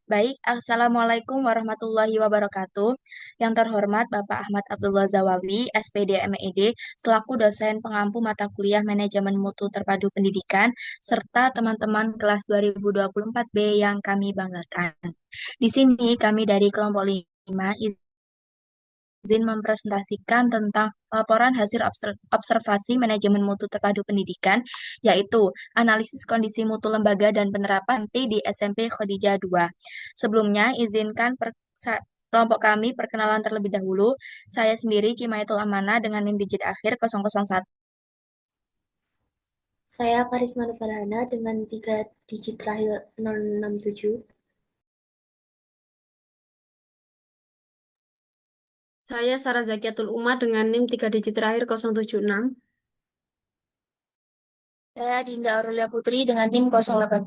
Baik, Assalamualaikum warahmatullahi wabarakatuh. Yang terhormat Bapak Ahmad Abdullah Zawawi, SPD MED, selaku dosen pengampu mata kuliah Manajemen Mutu Terpadu Pendidikan, serta teman-teman kelas 2024B yang kami banggakan. Di sini kami dari kelompok 5 izin mempresentasikan tentang laporan hasil observasi manajemen mutu terpadu pendidikan, yaitu analisis kondisi mutu lembaga dan penerapan T di SMP Khadijah 2. Sebelumnya, izinkan kelompok kami perkenalan terlebih dahulu. Saya sendiri Cimaitul Amana dengan NIM digit akhir 001. Saya Karisma Farhana dengan 3 digit terakhir 067. Saya Sarah Zakiatul Umar dengan NIM 3 digit terakhir 076. Saya Dinda Aurelia Putri dengan NIM 08.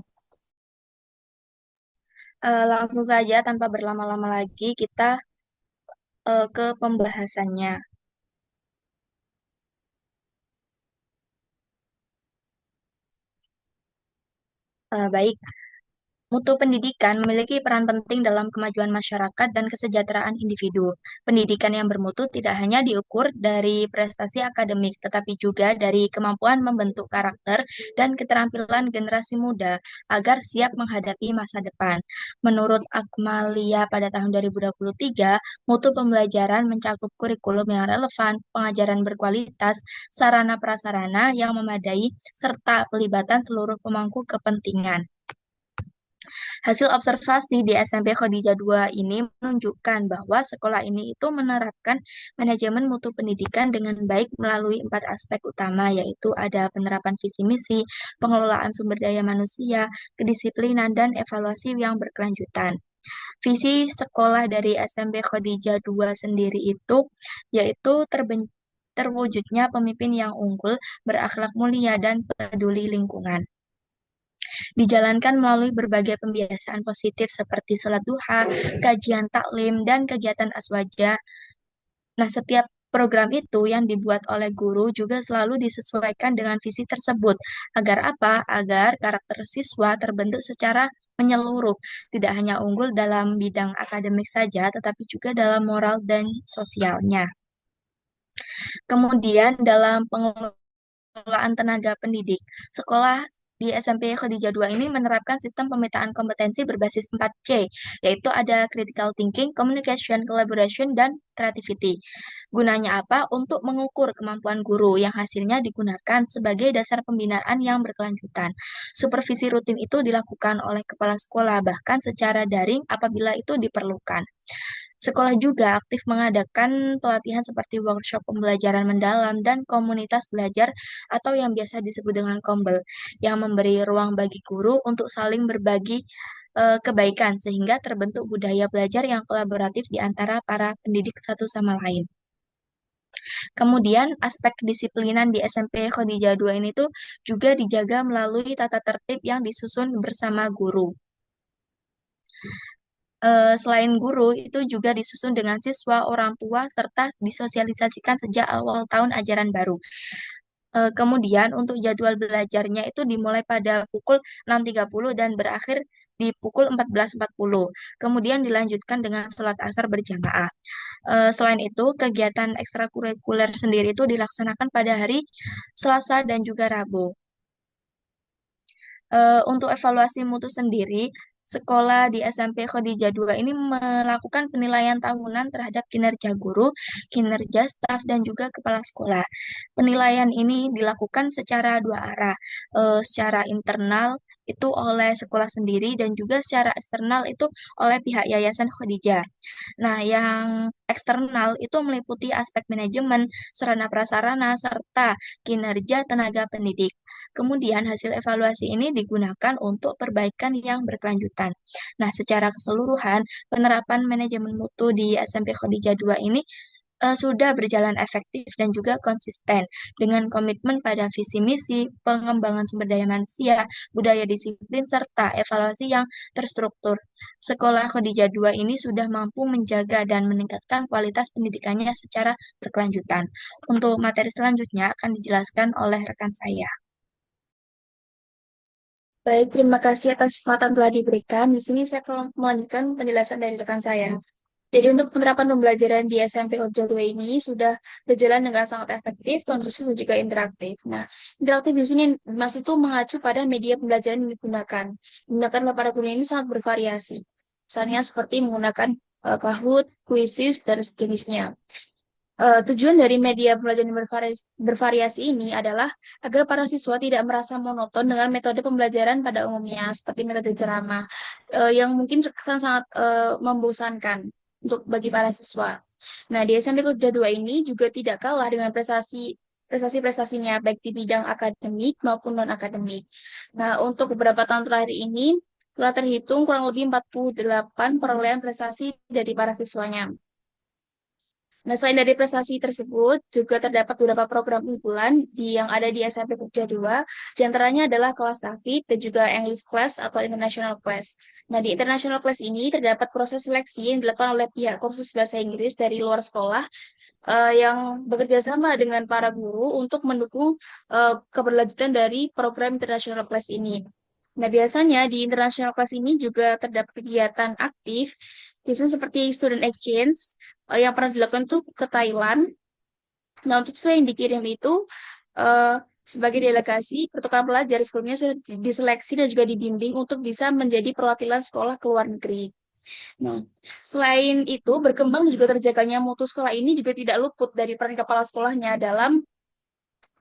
Langsung saja tanpa berlama-lama lagi kita ke pembahasannya. Baik, mutu pendidikan memiliki peran penting dalam kemajuan masyarakat dan kesejahteraan individu. Pendidikan yang bermutu tidak hanya diukur dari prestasi akademik, tetapi juga dari kemampuan membentuk karakter dan keterampilan generasi muda agar siap menghadapi masa depan. Menurut Akmalia pada tahun 2023, mutu pembelajaran mencakup kurikulum yang relevan, pengajaran berkualitas, sarana prasarana yang memadai, serta pelibatan seluruh pemangku kepentingan. Hasil observasi di SMP Khadijah 2 ini menunjukkan bahwa sekolah ini itu menerapkan manajemen mutu pendidikan dengan baik melalui 4 aspek utama, yaitu ada penerapan visi misi, pengelolaan sumber daya manusia, kedisiplinan, dan evaluasi yang berkelanjutan. Visi sekolah dari SMP Khadijah 2 sendiri itu yaitu terwujudnya pemimpin yang unggul, berakhlak mulia, dan peduli lingkungan. Dijalankan melalui berbagai pembiasaan positif seperti sholat duha, kajian taklim, dan kegiatan aswaja. Nah, setiap program itu yang dibuat oleh guru juga selalu disesuaikan dengan visi tersebut. Agar apa? Agar karakter siswa terbentuk secara menyeluruh, tidak hanya unggul dalam bidang akademik saja, tetapi juga dalam moral dan sosialnya. Kemudian dalam pengelolaan tenaga pendidik, sekolah di SMP Khadijah 2 ini menerapkan sistem pemetaan kompetensi berbasis 4C, yaitu ada critical thinking, communication, collaboration, dan creativity. Gunanya apa? Untuk mengukur kemampuan guru yang hasilnya digunakan sebagai dasar pembinaan yang berkelanjutan. Supervisi rutin itu dilakukan oleh kepala sekolah, bahkan secara daring apabila itu diperlukan. Sekolah juga aktif mengadakan pelatihan seperti workshop pembelajaran mendalam dan komunitas belajar atau yang biasa disebut dengan kombel, yang memberi ruang bagi guru untuk saling berbagi kebaikan sehingga terbentuk budaya belajar yang kolaboratif di antara para pendidik satu sama lain. Kemudian aspek kedisiplinan di SMP Khadijah 2 ini tuh juga dijaga melalui tata tertib yang disusun bersama guru. Selain guru, itu juga disusun dengan siswa, orang tua, serta disosialisasikan sejak awal tahun ajaran baru. Kemudian untuk jadwal belajarnya itu dimulai pada pukul 6.30 dan berakhir di pukul 14.40. Kemudian dilanjutkan dengan sholat asar berjamaah. Selain itu, kegiatan ekstrakurikuler sendiri itu dilaksanakan pada hari Selasa dan juga Rabu. Untuk evaluasi mutu sendiri, sekolah di SMP Khadijah 2 ini melakukan penilaian tahunan terhadap kinerja guru, kinerja staf, dan juga kepala sekolah. Penilaian ini dilakukan secara dua arah, secara internal itu oleh sekolah sendiri dan juga secara eksternal itu oleh pihak Yayasan Khadijah. Nah, yang eksternal itu meliputi aspek manajemen, sarana prasarana, serta kinerja tenaga pendidik. Kemudian hasil evaluasi ini digunakan untuk perbaikan yang berkelanjutan. Nah, secara keseluruhan, penerapan manajemen mutu di SMP Khadijah 2 ini sudah berjalan efektif dan juga konsisten dengan komitmen pada visi misi, pengembangan sumber daya manusia, budaya disiplin, serta evaluasi yang terstruktur. Sekolah Khadijah 2 ini sudah mampu menjaga dan meningkatkan kualitas pendidikannya secara berkelanjutan. Untuk materi selanjutnya akan dijelaskan oleh rekan saya. Baik, terima kasih atas kesempatan telah diberikan. Di sini saya akan melanjutkan penjelasan dari rekan saya. Jadi untuk penerapan pembelajaran di SMP Hotjar 2 ini sudah berjalan dengan sangat efektif, kondusif, dan juga interaktif. Nah, interaktif di sini maksud itu mengacu pada media pembelajaran yang digunakan. Menggunakan para guru ini sangat bervariasi. Misalnya seperti menggunakan Kahoot, Quizzes, dan sejenisnya. Tujuan dari media pembelajaran yang bervariasi ini adalah agar para siswa tidak merasa monoton dengan metode pembelajaran pada umumnya, seperti metode ceramah, yang mungkin terkesan sangat membosankan untuk bagi para siswa. Nah, di SMP Kerja 2 ini juga tidak kalah dengan prestasinya, baik di bidang akademik maupun non-akademik. Nah, untuk beberapa tahun terakhir ini, telah terhitung kurang lebih 48 perolehan prestasi dari para siswanya. Nah, selain dari prestasi tersebut, juga terdapat beberapa program unggulan yang ada di SMP Jogja 2, di antaranya adalah kelas Tafid dan juga English Class atau International Class. Nah, di International Class ini terdapat proses seleksi yang dilakukan oleh pihak kursus bahasa Inggris dari luar sekolah yang bekerja sama dengan para guru untuk mendukung keberlanjutan dari program International Class ini. Nah, biasanya di International Class ini juga terdapat kegiatan aktif, biasanya seperti student exchange, yang pernah dilakukan tuh ke Thailand. Nah, untuk siswa yang dikirim itu eh, sebagai delegasi pertukaran pelajar sebelumnya sudah diseleksi dan juga dibimbing untuk bisa menjadi perwakilan sekolah ke luar negeri. Nah, selain itu berkembang juga terjaganya mutu sekolah ini juga tidak luput dari peran kepala sekolahnya dalam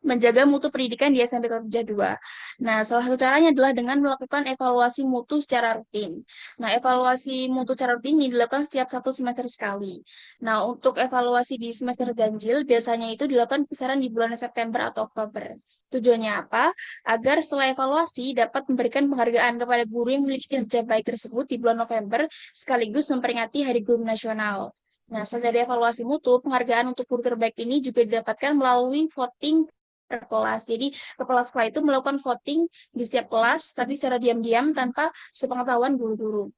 menjaga mutu pendidikan di SMP Kerja 2. Nah, salah satu caranya adalah dengan melakukan evaluasi mutu secara rutin. Nah, evaluasi mutu secara rutin ini dilakukan setiap 1 semester sekali. Nah, untuk evaluasi di semester ganjil biasanya itu dilakukan kisaran di bulan September atau Oktober. Tujuannya apa? Agar setelah evaluasi dapat memberikan penghargaan kepada guru yang memiliki kinerja baik tersebut di bulan November, sekaligus memperingati Hari Guru Nasional. Nah, setelah dari evaluasi mutu, penghargaan untuk guru terbaik ini juga didapatkan melalui voting per kelas. Jadi kepala sekolah itu melakukan voting di setiap kelas, tapi secara diam-diam tanpa sepengetahuan guru-guru.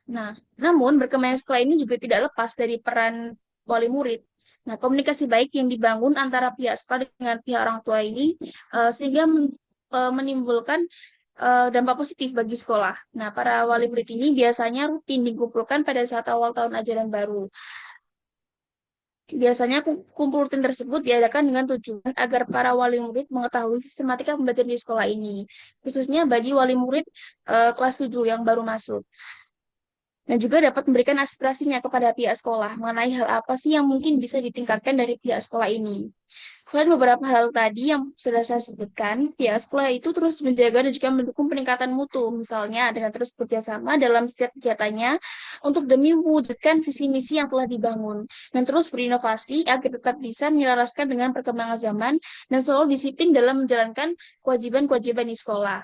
Nah, namun berkembangnya sekolah ini juga tidak lepas dari peran wali murid. Nah, komunikasi baik yang dibangun antara pihak sekolah dengan pihak orang tua ini sehingga menimbulkan dampak positif bagi sekolah. Nah, para wali murid ini biasanya rutin dikumpulkan pada saat awal tahun ajaran baru. Biasanya kumpul rutin tersebut diadakan dengan tujuan agar para wali murid mengetahui sistematika pembelajaran di sekolah ini, khususnya bagi wali murid kelas 7 yang baru masuk. Dan juga dapat memberikan aspirasinya kepada pihak sekolah mengenai hal apa sih yang mungkin bisa ditingkatkan dari pihak sekolah ini. Selain beberapa hal tadi yang sudah saya sebutkan, pihak sekolah itu terus menjaga dan juga mendukung peningkatan mutu, misalnya dengan terus bekerjasama dalam setiap kegiatannya untuk demi mewujudkan visi misi yang telah dibangun, dan terus berinovasi agar tetap bisa menyelaraskan dengan perkembangan zaman dan selalu disiplin dalam menjalankan kewajiban-kewajiban di sekolah.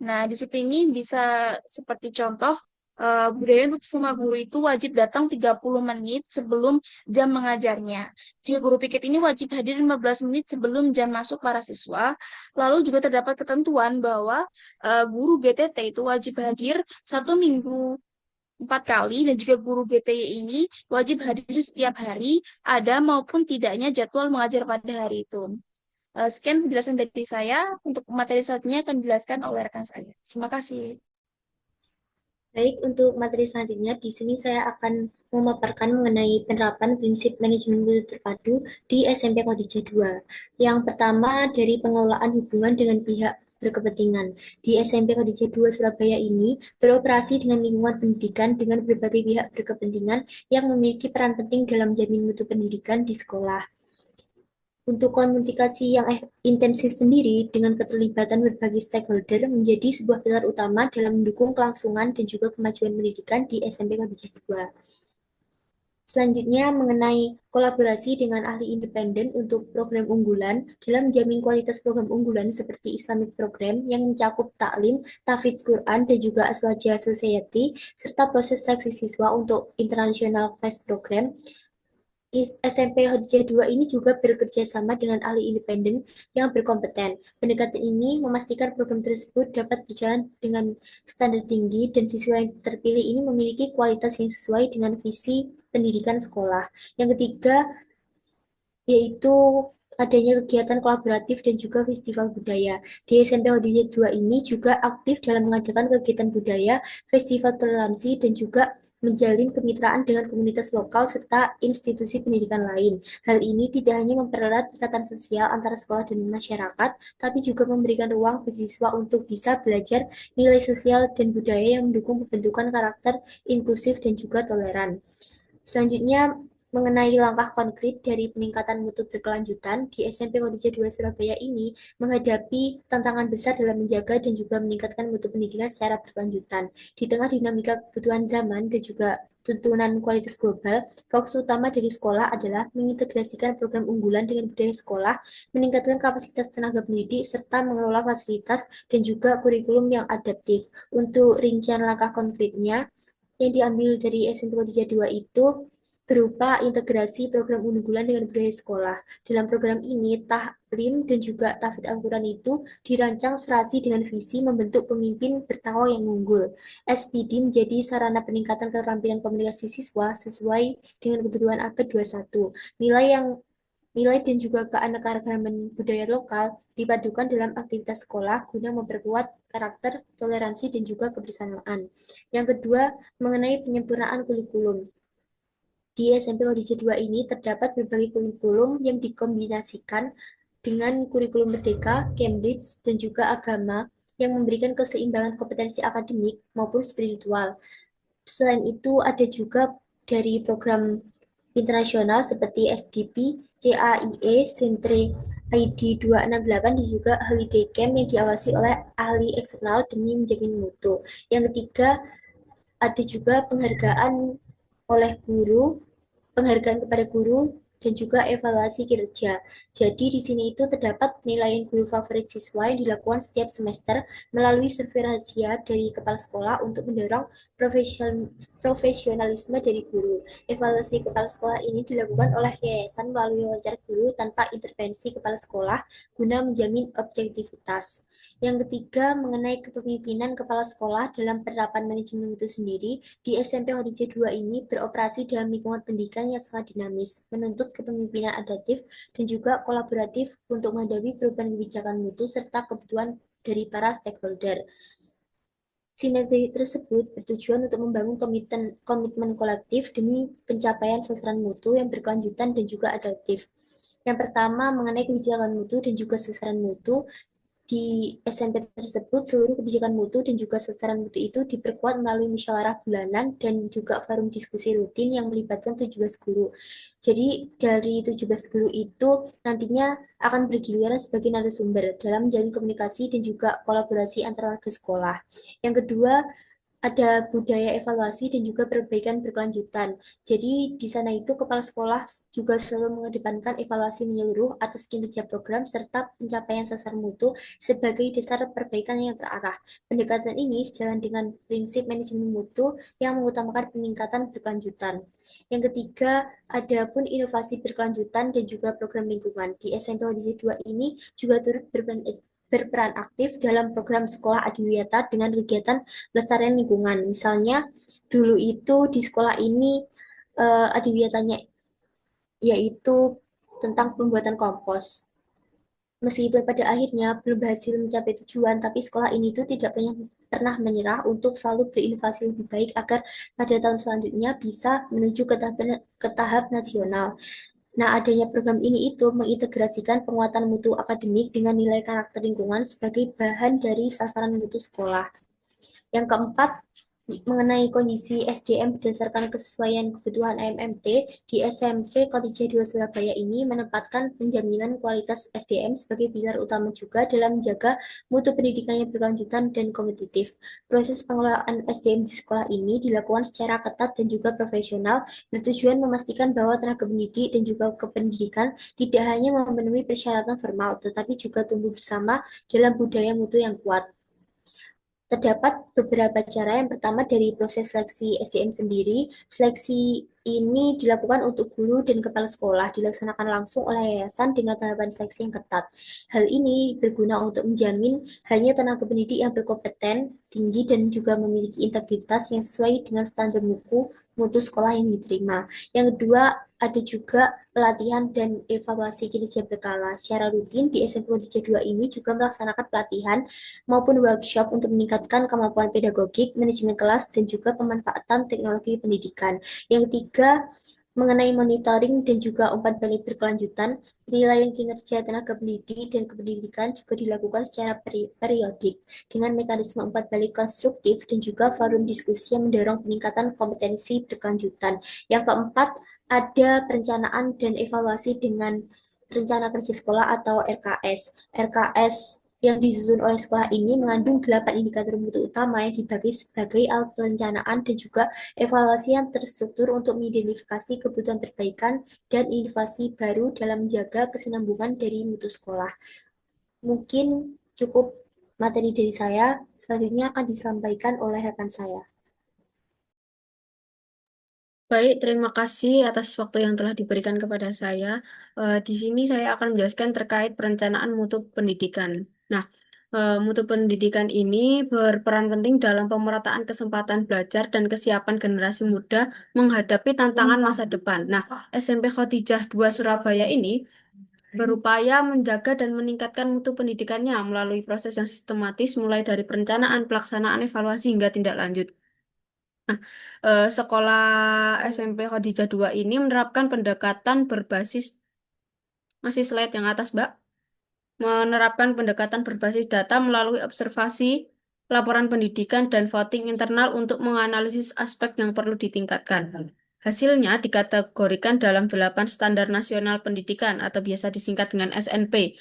Nah, disiplin ini bisa seperti contoh, budaya untuk semua guru itu wajib datang 30 menit sebelum jam mengajarnya. Jika guru piket ini wajib hadir 15 menit sebelum jam masuk para siswa. Lalu juga terdapat ketentuan bahwa guru GTT itu wajib hadir 1 minggu 4 kali, dan juga guru GTY ini wajib hadir setiap hari, ada maupun tidaknya jadwal mengajar pada hari itu. Sekian penjelasan dari saya. Untuk materi selanjutnya akan dijelaskan oleh rekan saya. Terima kasih. Baik, untuk materi selanjutnya, di sini saya akan memaparkan mengenai penerapan prinsip manajemen mutu terpadu di SMP Kodija 2. Yang pertama, dari pengelolaan hubungan dengan pihak berkepentingan. Di SMP Kodija 2 Surabaya ini beroperasi dengan lingkungan pendidikan dengan berbagai pihak berkepentingan yang memiliki peran penting dalam jamin mutu pendidikan di sekolah. Untuk komunikasi yang intensif sendiri dengan keterlibatan berbagai stakeholder menjadi sebuah pilar utama dalam mendukung kelangsungan dan juga kemajuan pendidikan di SMP Kabijah 2. Selanjutnya mengenai kolaborasi dengan ahli independen untuk program unggulan dalam menjamin kualitas program unggulan seperti Islamic Program yang mencakup taklim, tahfidz Quran, dan juga Aswaja Society, serta proses seleksi siswa untuk International Class Program. SMP Khadijah 2 ini juga bekerja sama dengan ahli independen yang berkompeten. Pendekatan ini memastikan program tersebut dapat berjalan dengan standar tinggi dan siswa yang terpilih ini memiliki kualitas yang sesuai dengan visi pendidikan sekolah. Yang ketiga, yaitu adanya kegiatan kolaboratif dan juga festival budaya. Di SMP Odj 2 ini juga aktif dalam mengadakan kegiatan budaya, festival toleransi, dan juga menjalin kemitraan dengan komunitas lokal serta institusi pendidikan lain. Hal ini tidak hanya mempererat ikatan sosial antara sekolah dan masyarakat, tapi juga memberikan ruang bagi siswa untuk bisa belajar nilai sosial dan budaya yang mendukung pembentukan karakter inklusif dan juga toleran. Selanjutnya, mengenai langkah konkret dari peningkatan mutu berkelanjutan di SMP Kodija 2 Surabaya ini menghadapi tantangan besar dalam menjaga dan juga meningkatkan mutu pendidikan secara berkelanjutan. Di tengah dinamika kebutuhan zaman dan juga tuntunan kualitas global, fokus utama dari sekolah adalah mengintegrasikan program unggulan dengan budaya sekolah, meningkatkan kapasitas tenaga pendidik, serta mengelola fasilitas dan juga kurikulum yang adaptif. Untuk rincian langkah konkretnya, yang diambil dari SMP Kodija 2 itu berupa integrasi program unggulan dengan budaya sekolah. Dalam program ini, Tahlim dan juga Tahfidz Al-Quran itu dirancang serasi dengan visi membentuk pemimpin bertakwa yang unggul. SPD menjadi sarana peningkatan keterampilan komunikasi siswa sesuai dengan kebutuhan abad 21. Nilai yang Nilai dan juga keanekaragaman budaya lokal dipadukan dalam aktivitas sekolah guna memperkuat karakter, toleransi, dan juga kebersamaan. Yang kedua, mengenai penyempurnaan kurikulum. Di SMP Odj 2 ini terdapat berbagai kurikulum yang dikombinasikan dengan kurikulum merdeka, Cambridge, dan juga agama yang memberikan keseimbangan kompetensi akademik maupun spiritual. Selain itu, ada juga dari program internasional seperti SDP, CAIE, Sentre ID 268 dan juga Holiday Camp yang diawasi oleh ahli eksternal demi menjamin mutu. Yang ketiga, ada juga penghargaan kepada guru dan juga evaluasi kinerja. Jadi di sini itu terdapat penilaian guru favorit siswa yang dilakukan setiap semester melalui survei rahasia dari kepala sekolah untuk mendorong profesionalisme dari guru. Evaluasi kepala sekolah ini dilakukan oleh yayasan melalui wawancara guru tanpa intervensi kepala sekolah guna menjamin objektivitas. Yang ketiga, mengenai kepemimpinan kepala sekolah dalam penerapan manajemen itu sendiri, di SMP Hodijah 2 ini beroperasi dalam lingkungan pendidikan yang sangat dinamis, menuntut kepemimpinan adaptif dan juga kolaboratif untuk menghadapi perubahan kebijakan mutu serta kebutuhan dari para stakeholder. Sinergi tersebut bertujuan untuk membangun komitmen kolektif demi pencapaian sasaran mutu yang berkelanjutan dan juga adaptif. Yang pertama, mengenai kebijakan mutu dan juga sasaran mutu, di SMP tersebut, seluruh kebijakan mutu dan juga sasaran mutu itu diperkuat melalui musyawarah bulanan dan juga forum diskusi rutin yang melibatkan 17 guru. Jadi dari 17 guru itu nantinya akan bergiliran sebagai narasumber dalam menjalin komunikasi dan juga kolaborasi antar warga sekolah. Yang kedua, ada budaya evaluasi dan juga perbaikan berkelanjutan. Jadi di sana itu kepala sekolah juga selalu mengedepankan evaluasi menyeluruh atas kinerja program serta pencapaian sasaran mutu sebagai dasar perbaikan yang terarah. Pendekatan ini sejalan dengan prinsip manajemen mutu yang mengutamakan peningkatan berkelanjutan. Yang ketiga, ada pun inovasi berkelanjutan dan juga program lingkungan. Di SMP Odj 2 ini juga turut berperan aktif dalam program sekolah adiwiyata dengan kegiatan pelestarian lingkungan. Misalnya dulu itu di sekolah ini adiwiyatanya yaitu tentang pembuatan kompos. Meskipun pada akhirnya belum berhasil mencapai tujuan, tapi sekolah ini tuh tidak pernah menyerah untuk selalu berinovasi lebih baik agar pada tahun selanjutnya bisa menuju ke tahap nasional. Nah, adanya program ini itu mengintegrasikan penguatan mutu akademik dengan nilai karakter lingkungan sebagai bahan dari sasaran mutu sekolah. Yang keempat, mengenai kondisi SDM berdasarkan kesesuaian kebutuhan AMMT, di SMP Kodija 2 Surabaya ini menempatkan penjaminan kualitas SDM sebagai pilar utama juga dalam menjaga mutu pendidikan yang berkelanjutan dan kompetitif. Proses pengelolaan SDM di sekolah ini dilakukan secara ketat dan juga profesional, bertujuan memastikan bahwa tenaga pendidik dan juga kependidikan tidak hanya memenuhi persyaratan formal, tetapi juga tumbuh bersama dalam budaya mutu yang kuat. Terdapat beberapa cara. Yang pertama dari proses seleksi SDM sendiri. Seleksi ini dilakukan untuk guru dan kepala sekolah, dilaksanakan langsung oleh yayasan dengan tahapan seleksi yang ketat. Hal ini berguna untuk menjamin hanya tenaga pendidik yang berkompeten tinggi dan juga memiliki integritas yang sesuai dengan standar mutu sekolah yang diterima. Yang kedua, ada juga pelatihan dan evaluasi kinerja berkala. Secara rutin di SMP Kodija 2 ini juga melaksanakan pelatihan maupun workshop untuk meningkatkan kemampuan pedagogik, manajemen kelas, dan juga pemanfaatan teknologi pendidikan. Yang ketiga, mengenai monitoring dan juga umpan balik berkelanjutan, penilaian kinerja tenaga pendidik dan kependidikan juga dilakukan secara periodik dengan mekanisme umpan balik konstruktif dan juga forum diskusi yang mendorong peningkatan kompetensi berkelanjutan. Yang keempat, ada perencanaan dan evaluasi dengan rencana kerja sekolah atau RKS. RKS yang disusun oleh sekolah ini mengandung 8 indikator mutu utama yang dibagi sebagai alat perencanaan dan juga evaluasi yang terstruktur untuk mengidentifikasi kebutuhan perbaikan dan inovasi baru dalam menjaga kesinambungan dari mutu sekolah. Mungkin cukup materi dari saya, selanjutnya akan disampaikan oleh rekan saya. Baik, terima kasih atas waktu yang telah diberikan kepada saya. Di sini saya akan menjelaskan terkait perencanaan mutu pendidikan. Nah, mutu pendidikan ini berperan penting dalam pemerataan kesempatan belajar dan kesiapan generasi muda menghadapi tantangan masa depan. Nah, SMP Khotijah 2 Surabaya ini berupaya menjaga dan meningkatkan mutu pendidikannya melalui proses yang sistematis mulai dari perencanaan, pelaksanaan, evaluasi hingga tindak lanjut. Sekolah SMP Khadijah 2 ini menerapkan pendekatan berbasis, masih slide yang atas, Mbak, menerapkan pendekatan berbasis data melalui observasi, laporan pendidikan, dan voting internal untuk menganalisis aspek yang perlu ditingkatkan. Hasilnya dikategorikan dalam 8 standar nasional pendidikan atau biasa disingkat dengan SNP.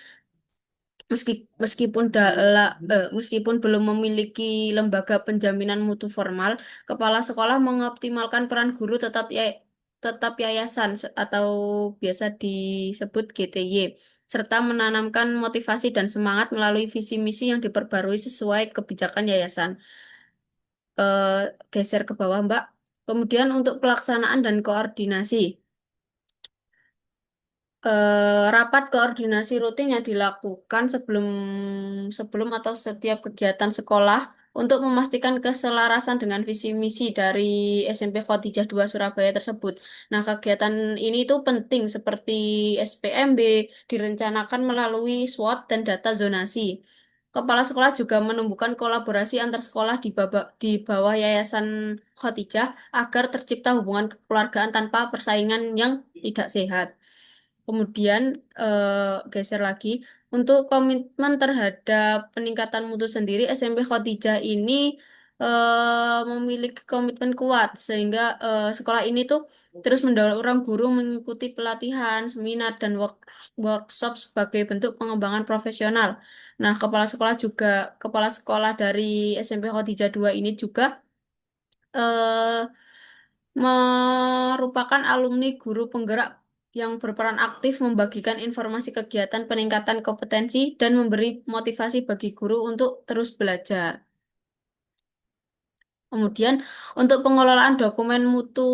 Meskipun belum memiliki lembaga penjaminan mutu formal, kepala sekolah mengoptimalkan peran guru tetap yayasan atau biasa disebut GTY, serta menanamkan motivasi dan semangat melalui visi misi yang diperbarui sesuai kebijakan yayasan. Eh, Geser ke bawah, Mbak. Kemudian untuk pelaksanaan dan koordinasi. Rapat koordinasi rutin yang dilakukan sebelum sebelum atau setiap kegiatan sekolah untuk memastikan keselarasan dengan visi misi dari SMP Khotijah 2 Surabaya tersebut. Nah, kegiatan ini itu penting seperti SPMB direncanakan melalui SWOT dan data zonasi. Kepala sekolah juga menumbuhkan kolaborasi antar sekolah di bawah Yayasan Khotijah agar tercipta hubungan kekeluargaan tanpa persaingan yang tidak sehat. Kemudian geser lagi untuk komitmen terhadap peningkatan mutu sendiri, SMP Khotijah ini memiliki komitmen kuat sehingga sekolah ini tuh terus mendorong guru mengikuti pelatihan, seminar dan workshop sebagai bentuk pengembangan profesional. Nah, kepala sekolah dari SMP Khotijah 2 ini juga eh, merupakan alumni guru penggerak yang berperan aktif membagikan informasi kegiatan peningkatan kompetensi dan memberi motivasi bagi guru untuk terus belajar. Kemudian untuk pengelolaan dokumen mutu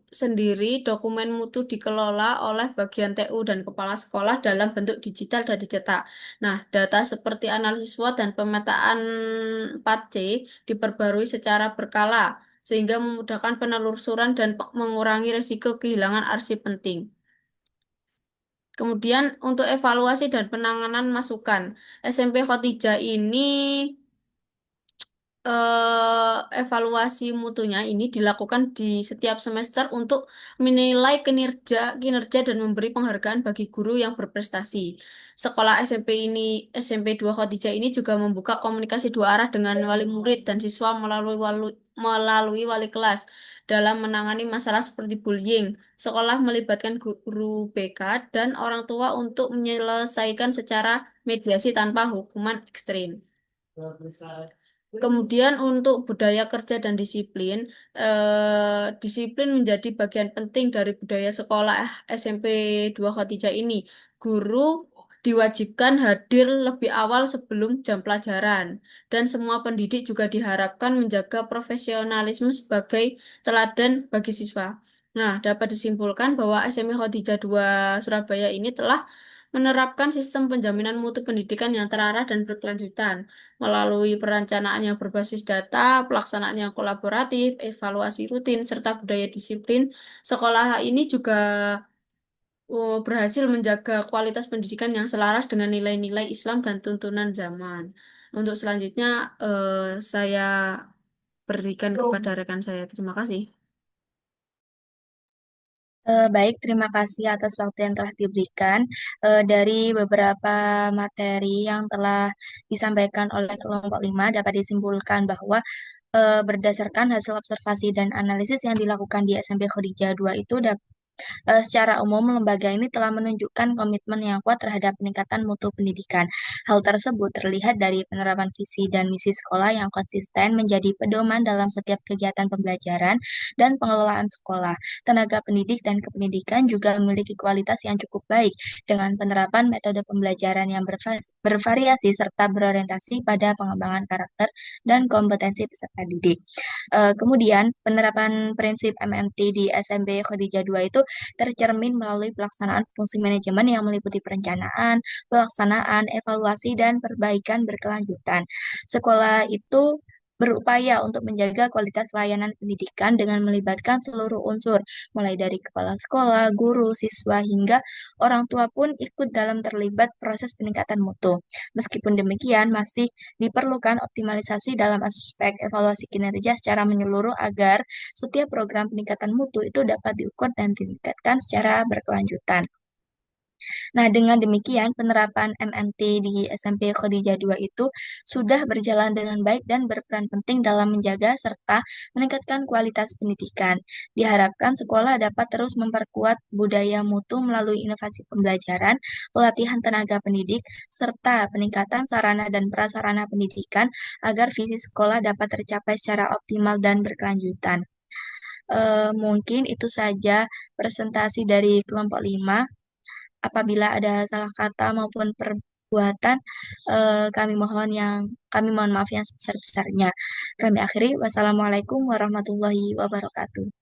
sendiri, dokumen mutu dikelola oleh bagian TU dan kepala sekolah dalam bentuk digital dan dicetak. Nah, data seperti analisis SWOT dan pemetaan 4C diperbarui secara berkala sehingga memudahkan penelusuran dan mengurangi risiko kehilangan arsip penting. Kemudian untuk evaluasi dan penanganan masukan, SMP Khotijah ini evaluasi mutunya ini dilakukan di setiap semester untuk menilai kinerja dan memberi penghargaan bagi guru yang berprestasi. Sekolah SMP 2 Khadijah ini juga membuka komunikasi dua arah dengan wali murid dan siswa melalui wali kelas dalam menangani masalah seperti bullying. Sekolah melibatkan guru BK dan orang tua untuk menyelesaikan secara mediasi tanpa hukuman ekstrim. Kemudian untuk budaya kerja dan disiplin, disiplin menjadi bagian penting dari budaya sekolah SMP 2 Khotijah ini. Guru diwajibkan hadir lebih awal sebelum jam pelajaran, dan semua pendidik juga diharapkan menjaga profesionalisme sebagai teladan bagi siswa. Nah, dapat disimpulkan bahwa SMP Khotijah 2 Surabaya ini telah menerapkan sistem penjaminan mutu pendidikan yang terarah dan berkelanjutan melalui perencanaan yang berbasis data, pelaksanaan yang kolaboratif, evaluasi rutin, serta budaya disiplin. Sekolah ini juga berhasil menjaga kualitas pendidikan yang selaras dengan nilai-nilai Islam dan tuntunan zaman. Untuk selanjutnya, saya berikan kepada rekan saya. Terima kasih. Baik, terima kasih atas waktu yang telah diberikan. Dari beberapa materi yang telah disampaikan oleh kelompok 5 dapat disimpulkan bahwa berdasarkan hasil observasi dan analisis yang dilakukan di SMP Khadijah 2 itu secara umum, lembaga ini telah menunjukkan komitmen yang kuat terhadap peningkatan mutu pendidikan. Hal tersebut terlihat dari penerapan visi dan misi sekolah yang konsisten menjadi pedoman dalam setiap kegiatan pembelajaran dan pengelolaan sekolah. Tenaga pendidik dan kependidikan juga memiliki kualitas yang cukup baik dengan penerapan metode pembelajaran yang bervariasi serta berorientasi pada pengembangan karakter dan kompetensi peserta didik. Kemudian, penerapan prinsip MMT di SMP Khadijah 2 itu tercermin melalui pelaksanaan fungsi manajemen yang meliputi perencanaan, pelaksanaan, evaluasi, dan perbaikan berkelanjutan. Sekolah itu berupaya untuk menjaga kualitas layanan pendidikan dengan melibatkan seluruh unsur, mulai dari kepala sekolah, guru, siswa, hingga orang tua pun ikut dalam terlibat proses peningkatan mutu. Meskipun demikian, masih diperlukan optimalisasi dalam aspek evaluasi kinerja secara menyeluruh agar setiap program peningkatan mutu itu dapat diukur dan ditingkatkan secara berkelanjutan. Nah, dengan demikian penerapan MMT di SMP Khadijah 2 itu sudah berjalan dengan baik dan berperan penting dalam menjaga serta meningkatkan kualitas pendidikan. Diharapkan sekolah dapat terus memperkuat budaya mutu melalui inovasi pembelajaran, pelatihan tenaga pendidik, serta peningkatan sarana dan prasarana pendidikan agar visi sekolah dapat tercapai secara optimal dan berkelanjutan. Mungkin itu saja presentasi dari kelompok 5. Apabila ada salah kata maupun perbuatan, kami mohon maaf yang sebesar-besarnya. Kami akhiri, wassalamualaikum warahmatullahi wabarakatuh.